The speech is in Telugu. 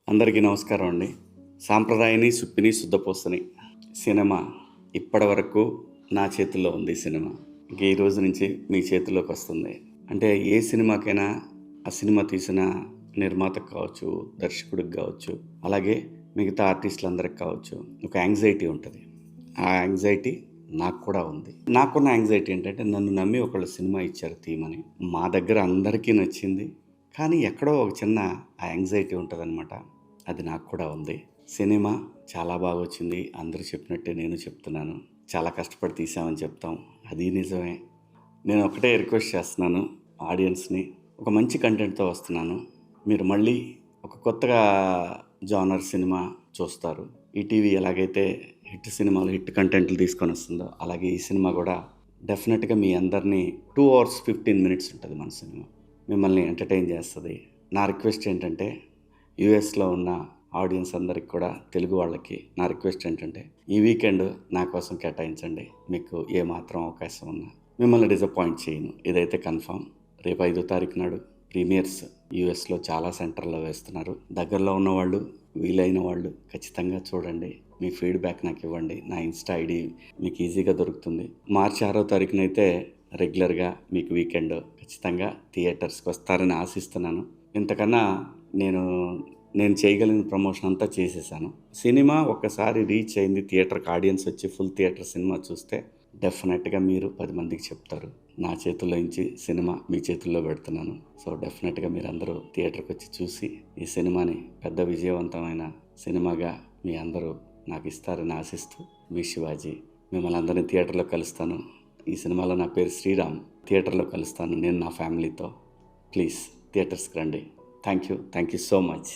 అందరికీ నమస్కారం అండి. సాంప్రదాయని, సుప్పిని, శుద్ధపూసని సినిమా ఇప్పటివరకు నా చేతుల్లో ఉంది సినిమా. ఇంక ఈ రోజు నుంచి మీ చేతుల్లోకి వస్తుంది. అంటే ఏ సినిమాకైనా ఆ సినిమా తీసిన నిర్మాతకు కావచ్చు, దర్శకుడికి కావచ్చు, అలాగే మిగతా ఆర్టిస్టులందరికి కావచ్చు ఒక యాంగ్జైటీ ఉంటుంది. ఆ యాంగ్జైటీ నాకు కూడా ఉంది. నాకున్న యాంగ్జైటీ ఏంటంటే నన్ను నమ్మి ఒకళ్ళు సినిమా ఇచ్చారు తీయమని. మా దగ్గర అందరికీ నచ్చింది. కానీ ఎక్కడో ఒక చిన్న ఆ యాంగ్జైటీ ఉంటుందన్నమాట. అది నాకు కూడా ఉంది. సినిమా చాలా బాగా వచ్చింది. అందరూ చెప్పినట్టే నేను చెప్తున్నాను. చాలా కష్టపడి తీసామని చెప్తాం. అది నిజమే. నేను ఒకటే రిక్వెస్ట్ చేస్తున్నాను ఆడియన్స్ని. ఒక మంచి కంటెంట్తో వస్తున్నాను. మీరు మళ్ళీ ఒక కొత్తగా జానర్ సినిమా చూస్తారు. ఈటీవీ ఎలాగైతే హిట్ సినిమాలు, హిట్ కంటెంట్లు తీసుకొని వస్తుందో అలాగే ఈ సినిమా కూడా డెఫినెట్గా మీ అందరినీ 2 hours 15 minutes ఉంటుంది మన సినిమా. మిమ్మల్ని ఎంటర్టైన్ చేస్తుంది. నా రిక్వెస్ట్ ఏంటంటే యూఎస్లో ఉన్న ఆడియన్స్ అందరికి కూడా, తెలుగు వాళ్ళకి నా రిక్వెస్ట్ ఏంటంటే ఈ వీకెండ్ నా కోసం కేటాయించండి. మీకు ఏమాత్రం అవకాశం ఉన్నా మిమ్మల్ని డిసప్పాయింట్ చేయను. ఇదైతే కన్ఫామ్. రేపు 5వ తారీఖు నాడు ప్రీమియర్స్ యూఎస్లో చాలా సెంటర్లో వేస్తున్నారు. దగ్గరలో ఉన్నవాళ్ళు, వీలైన వాళ్ళు ఖచ్చితంగా చూడండి. మీ ఫీడ్బ్యాక్ నాకు ఇవ్వండి. నా ఇన్స్టా ఐడి మీకు ఈజీగా దొరుకుతుంది. మార్చి 6వ తారీఖునైతే రెగ్యులర్గా మీకు వీకెండ్ ఖచ్చితంగా థియేటర్స్కి వస్తారని ఆశిస్తున్నాను. ఇంతకన్నా నేను చేయగలిగిన ప్రమోషన్ అంతా చేసేసాను. సినిమా ఒక్కసారి రీచ్ అయింది, థియేటర్కి ఆడియన్స్ వచ్చి ఫుల్ థియేటర్ సినిమా చూస్తే డెఫినెట్గా మీరు 10 మందికి చెప్తారు. నా చేతుల్లో నుంచి సినిమా మీ చేతుల్లో పెడుతున్నాను. సో డెఫినెట్గా మీరందరూ థియేటర్కి వచ్చి చూసి ఈ సినిమాని పెద్ద విజయవంతమైన సినిమాగా మీ అందరూ నాకు ఇస్తారని ఆశిస్తూ, మీ శివాజీ. మిమ్మల్ని అందరినీ థియేటర్లో కలుస్తాను. ఈ సినిమాలో నా పేరు శ్రీరామ్. థియేటర్లో కలుస్తాను నేను నా ఫ్యామిలీతో. ప్లీజ్ థియేటర్స్కి రండి. Thank you so much.